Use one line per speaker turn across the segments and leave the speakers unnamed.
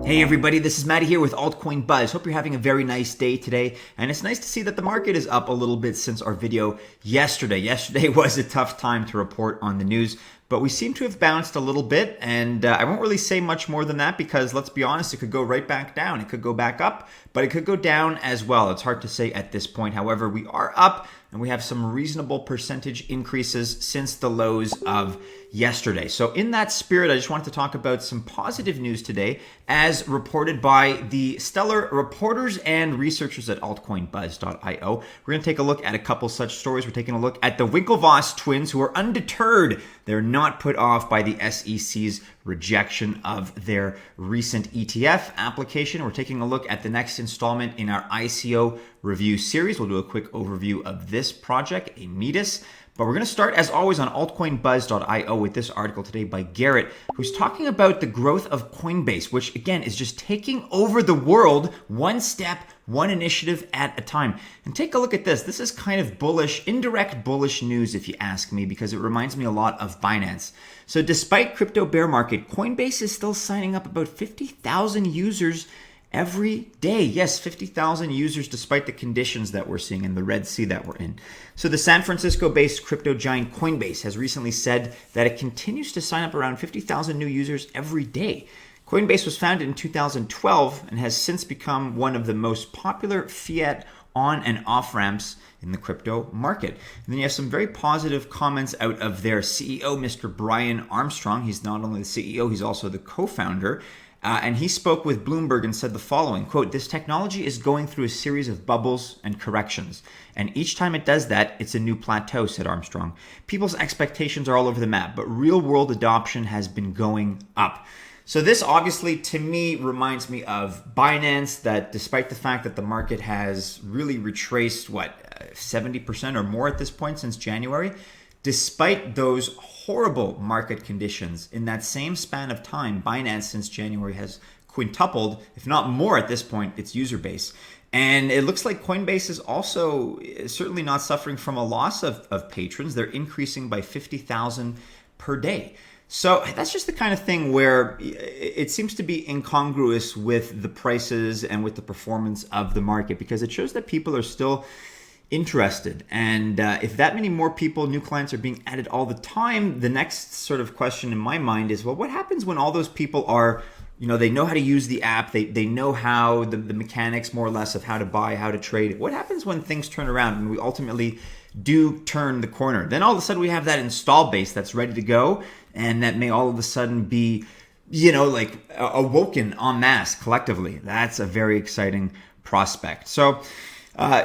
Hey everybody, this is Mattie here with Altcoin Buzz. Hope you're having a very nice day today. And it's nice to see that the market is up a little bit since our video yesterday. Yesterday was a tough time to report on the news, but we seem to have bounced a little bit. And I won't really say much more than that because let's be honest, it could go right back down. It could go back up, but it could go down as well. It's hard to say at this point. However, we are up and we have some reasonable percentage increases since the lows of yesterday. So in that spirit, I just wanted to talk about some positive news today as reported by the stellar reporters and researchers at altcoinbuzz.io. We're going to take a look at a couple such stories. We're taking a look at the Winklevoss twins who are undeterred. They're not put off by the SEC's rejection of their recent ETF application. We're taking a look at the next installment in our ICO review series. We'll do a quick overview of this project, Amidas. But we're going to start, as always, on altcoinbuzz.io with this article today by Garrett, who's talking about the growth of Coinbase, which, again, is just taking over the world one step, one initiative at a time. And take a look at this. This is kind of bullish, indirect bullish news, if you ask me, because it reminds me a lot of Binance. So despite crypto bear market, Coinbase is still signing up about 50,000 users every day. Yes, 50,000 users despite the conditions that we're seeing in the Red Sea that we're in. So the San Francisco-based crypto giant Coinbase has recently said that it continues to sign up around 50,000 new users every day. Coinbase was founded in 2012 and has since become one of the most popular fiat on and off ramps in the crypto market. And then you have some very positive comments out of their CEO, Mr. Brian Armstrong. He's not only the CEO, he's also the co-founder. And he spoke with Bloomberg and said the following, quote, "This technology is going through a series of bubbles and corrections. And each time it does that, it's a new plateau," said Armstrong. "People's expectations are all over the map, but real world adoption has been going up." So this obviously, to me, reminds me of Binance, that despite the fact that the market has really retraced, 70% or more at this point since January, despite those horrible market conditions, in that same span of time, Binance since January has quintupled, if not more at this point, its user base. And it looks like Coinbase is also certainly not suffering from a loss of patrons. They're increasing by 50,000 per day. So that's just the kind of thing where it seems to be incongruous with the prices and with the performance of the market, because it shows that people are still interested. And if that many more people, new clients, are being added all the time, the next sort of question in my mind is, well, what happens when all those people are, they know how to use the app, they know how the mechanics more or less of how to buy, how to trade. What happens when things turn around and we ultimately do turn the corner? Then all of a sudden we have that install base that's ready to go, and that may all of a sudden be, awoken en masse collectively. That's a very exciting prospect. So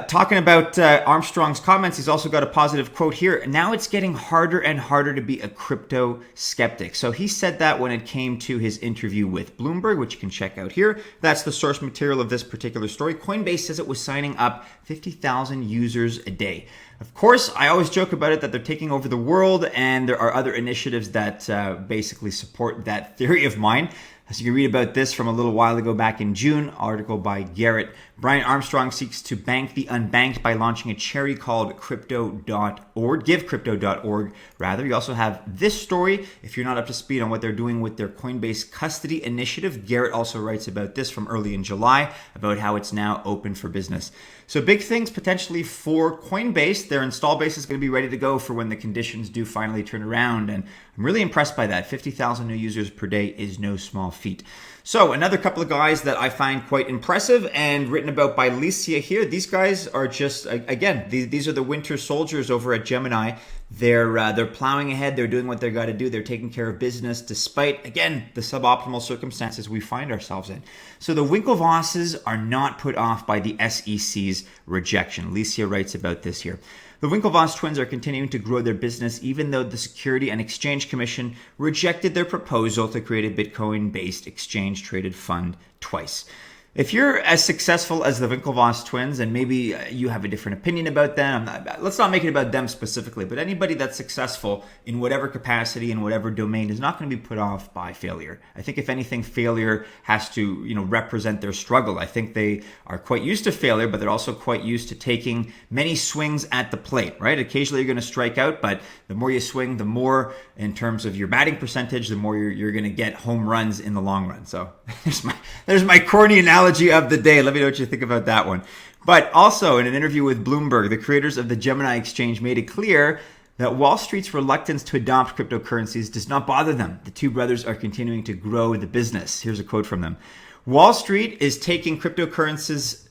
talking about Armstrong's comments, he's also got a positive quote here. "Now it's getting harder and harder to be a crypto skeptic." So he said that when it came to his interview with Bloomberg, which you can check out here. That's the source material of this particular story. Coinbase says it was signing up 50,000 users a day. Of course, I always joke about it that they're taking over the world, and there are other initiatives that basically support that theory of mine. As you can read about this from a little while ago back in June, article by Garrett. Brian Armstrong seeks to bank the unbanked by launching a charity called crypto.org, givecrypto.org rather. You also have this story, if you're not up to speed on what they're doing with their Coinbase custody initiative. Garrett also writes about this from early in July, about how it's now open for business. So big things potentially for Coinbase. Their install base is going to be ready to go for when the conditions do finally turn around. And I'm really impressed by that. 50,000 new users per day is no small feat. So another couple of guys that I find quite impressive and written about by Licia here. These guys are just, again, these are the winter soldiers over at Gemini. They're plowing ahead. They're doing what they've got to do. They're taking care of business despite, again, the suboptimal circumstances we find ourselves in. So the Winklevosses are not put off by the SEC's rejection. Licia writes about this here. The Winklevoss twins are continuing to grow their business even though the Security and Exchange Commission rejected their proposal to create a Bitcoin-based exchange-traded fund twice. If you're as successful as the Winklevoss twins, and maybe you have a different opinion about them, let's not make it about them specifically, but anybody that's successful in whatever capacity, in whatever domain, is not going to be put off by failure. I think if anything, failure has to, represent their struggle. I think they are quite used to failure, but they're also quite used to taking many swings at the plate, right? Occasionally you're going to strike out, but the more you swing, the more, in terms of your batting percentage, the more you're going to get home runs in the long run. So there's my corny analogy of the day. Let me know what you think about that one. But also, in an interview with Bloomberg, the creators of the Gemini exchange made it clear that Wall Street's reluctance to adopt cryptocurrencies does not bother them. The two brothers are continuing to grow the business. Here's a quote from them. Wall Street is taking cryptocurrencies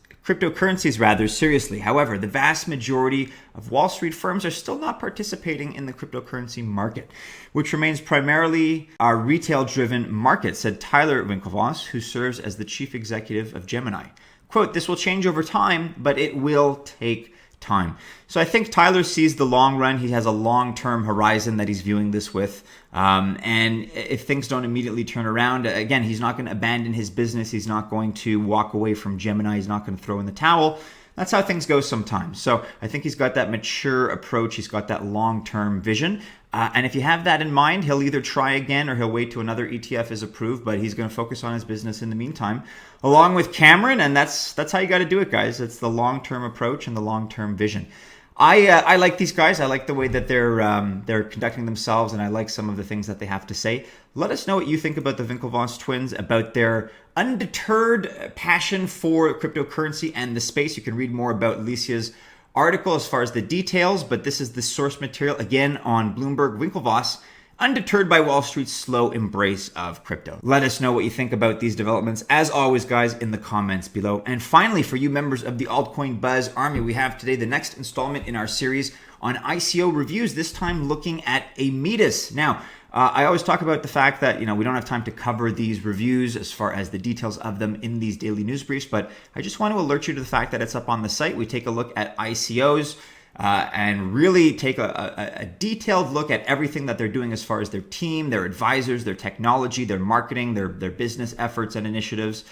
seriously. However, the vast majority of Wall Street firms are still not participating in the cryptocurrency market, which remains primarily a retail-driven market, said Tyler Winklevoss, who serves as the chief executive of Gemini. Quote, this will change over time, but it will take time. So I think Tyler sees the long run. He has a long-term horizon that he's viewing this with. And if things don't immediately turn around, again, he's not going to abandon his business. He's not going to walk away from Gemini. He's not going to throw in the towel. That's how things go sometimes. So I think he's got that mature approach. He's got that long-term vision. And if you have that in mind, he'll either try again or he'll wait till another ETF is approved, but he's going to focus on his business in the meantime, along with Cameron. And that's how you got to do it, guys. It's the long-term approach and the long-term vision. I like these guys. I like the way that they're conducting themselves, and I like some of the things that they have to say. Let us know what you think about the Winklevoss twins, about their undeterred passion for cryptocurrency and the space. You can read more about Alicia's article as far as the details, but this is the source material, again, on Bloomberg. Winklevoss, undeterred by Wall Street's slow embrace of crypto. Let us know what you think about these developments, as always, guys, in the comments below. And finally, for you members of the Altcoin Buzz Army, we have today the next installment in our series on ICO reviews, this time looking at a Metis. Now, I always talk about the fact that, we don't have time to cover these reviews as far as the details of them in these daily news briefs, but I just want to alert you to the fact that it's up on the site. We take a look at ICOs and really take a detailed look at everything that they're doing as far as their team, their advisors, their technology, their marketing, their business efforts and initiatives,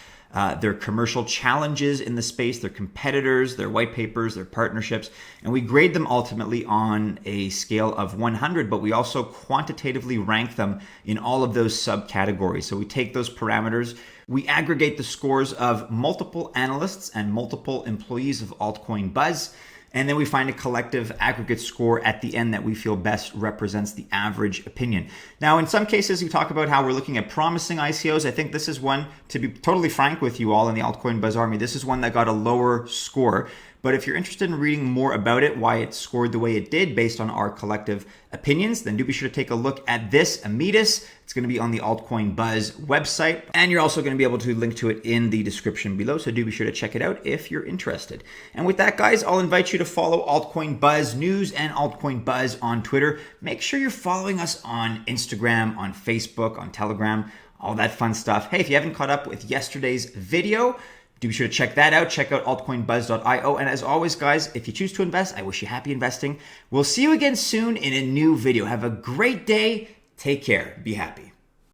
their commercial challenges in the space, their competitors, their white papers, their partnerships, and we grade them ultimately on a scale of 100, but we also quantitatively rank them in all of those subcategories. So we take those parameters, we aggregate the scores of multiple analysts and multiple employees of Altcoin Buzz, and then we find a collective aggregate score at the end that we feel best represents the average opinion. Now, in some cases, we talk about how we're looking at promising ICOs. I think this is one, to be totally frank with you all in the Altcoin Buzz Army, this is one that got a lower score. But if you're interested in reading more about it, why it scored the way it did based on our collective opinions, then do be sure to take a look at this, Metis. It's going to be on the Altcoin Buzz website, and you're also going to be able to link to it in the description below, so do be sure to check it out if you're interested. And with that, guys, I'll invite you to follow Altcoin Buzz News and Altcoin Buzz on Twitter. Make sure you're following us on Instagram, on Facebook, on Telegram, all that fun stuff. Hey, if you haven't caught up with yesterday's video, do be sure to check that out. Check out altcoinbuzz.io. And as always, guys, if you choose to invest, I wish you happy investing. We'll see you again soon in a new video. Have a great day. Take care. Be happy.